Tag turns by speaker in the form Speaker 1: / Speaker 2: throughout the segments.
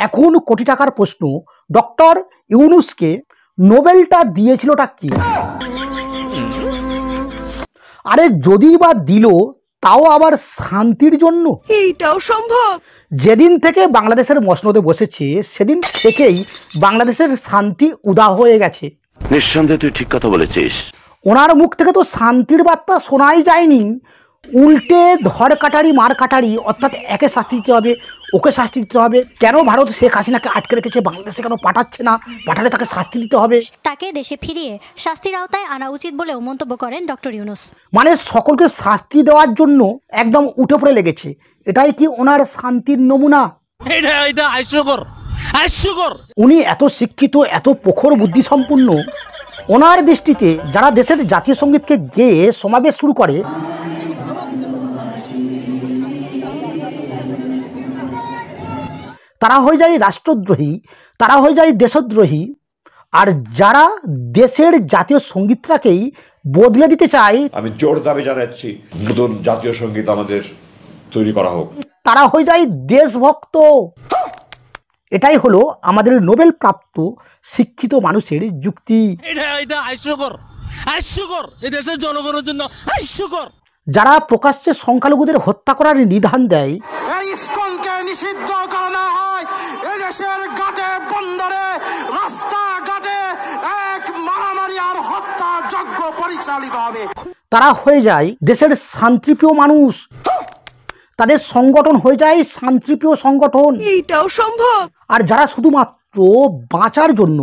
Speaker 1: এখন কোটি টাকার প্রশ্ন, ডক্টর ইউনুসকে নোবেলটা দিয়েছিলটা কি? আরে যদি বা দিল তাও আবার শান্তির জন্য?
Speaker 2: এইটাও সম্ভব?
Speaker 1: যেদিন থেকে বাংলাদেশের মসনদে বসেছে সেদিন থেকেই বাংলাদেশের শান্তি উদাও হয়ে গেছে।
Speaker 3: নিঃসন্দেহে তুই ঠিক কথা বলেছিস।
Speaker 1: ওনার মুখ থেকে তো শান্তির বার্তা শোনাই যায়নি, উল্টে ধর কাটারি মার কাটারি, অর্থাৎ একে শাস্তি দিতে হবে, ওকে শাস্তি দিতে হবে। কেন ভারত শেখ হাসিনাকে আটকে রেখেছে, বাংলাদেশে কেন পাঠাচ্ছে না, পাঠালে তাকে শাস্তি দিতে হবে,
Speaker 4: তাকে দেশে ফিরিয়ে শাস্তির আওতায় আনা উচিত বলেও মন্তব্য করেন ডক্টর ইউনুস।
Speaker 1: মানে সকলকে শাস্তি দেওয়ার জন্য একদম উঠে পড়ে লেগেছে। এটাই কি ওনার শান্তির নমুনা? উনি এত শিক্ষিত, এত প্রখর বুদ্ধি সম্পন্ন, ওনার দৃষ্টিতে যারা দেশের জাতীয় সঙ্গীতকে গেয়ে সমাবেশ শুরু করে তারা হয়ে যায় রাষ্ট্রদ্রোহী, তারা হয়ে যায় দেশদ্রোহী। আর যারা দেশের জাতীয় সঙ্গীতটাকেই বদলে দিতে চায়,
Speaker 5: আমি জোর দাবি জানাচ্ছি নতুন জাতীয় সঙ্গীত আমাদের তৈরি করা হোক,
Speaker 1: তারা হয়ে যায় দেশভক্ত। এটাই হলো আমাদের নোবেল প্রাপ্ত শিক্ষিত মানুষের যুক্তি।
Speaker 6: জনগণের জন্য
Speaker 1: যারা প্রকাশ্যে সংখ্যালঘুদের হত্যা করার নিধান দেয়,
Speaker 6: ইসকনকে নিষিদ্ধ করা হয়, এদেশের ঘাটে বন্দরে রাস্তাঘাটে এক মারামারি আর হত্যা যজ্ঞ পরিচালিত হবে।
Speaker 1: তারা হয়ে যায় দেশের শান্তিপ্রিয় মানুষ, তাদের সংগঠন হয়ে যায় শান্তিপ্রিয় সংগঠন।
Speaker 2: এইটাও সম্ভব?
Speaker 1: আর যারা শুধুমাত্র বাঁচার জন্য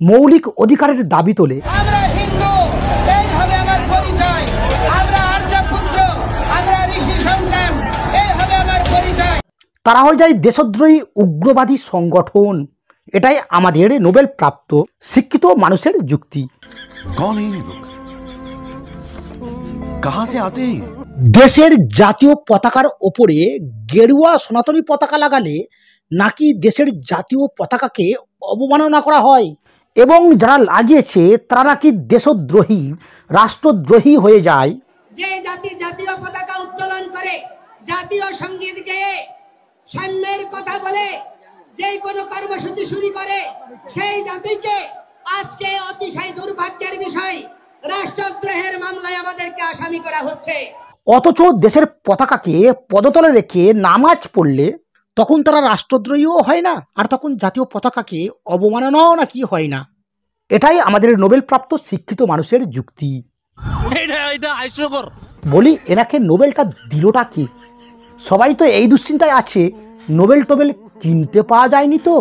Speaker 1: মৌলিক অধিকারের দাবি তোলে,
Speaker 7: আমরা হিন্দু, এই হবে আমার পরিচয়, আমরা আর্যপুত্র, আমরা ঋষি সন্তান, এই হবে আমার পরিচয়,
Speaker 1: তারা হয়ে যায় দেশদ্রোহী উগ্রবাদী সংগঠন। এটাই আমাদের নোবেল প্রাপ্ত শিক্ষিত মানুষের যুক্তি।
Speaker 8: कौन है ये लोग? कहां से आते हैं?
Speaker 1: দেশের জাতীয় পতাকার ওপরে গেরুয়া সনাতনী পতাকা লাগালে নাকি দেশের জাতীয় পতাকাকে অবমাননা করা হয়, এবং যারা লাগিয়েছে তারা নাকি দেশদ্রোহী, রাষ্ট্রদ্রোহী হয়ে যায়।
Speaker 7: যে জাতি জাতীয় পতাকা উত্তোলন করে, জাতীয় সঙ্গীত গেয়ে সাম্যের কথা বলে যে কোনো কর্মসূচি শুরু করে, সেই জাতিকে আজকে অতিশয় দুর্ভাগ্যের বিষয় রাষ্ট্রদ্রোহের মামলায় আমাদেরকে আসামি করা হচ্ছে।
Speaker 1: অথচ দেশের পতাকাকে পদতলে রেখে নামাজ পড়লে তখন তারা রাষ্ট্রদ্রোহীও হয় না, আর তখন জাতীয় পতাকাকে অবমাননাও নাকি হয় না। এটাই আমাদের নোবেল প্রাপ্ত শিক্ষিত মানুষের যুক্তি। বলি, এনাকে নোবেলটা দিলটা কি? সবাই তো এই দুশ্চিন্তায় আছে, নোবেল টোবেল কিনতে পাওয়া যায়নি তো।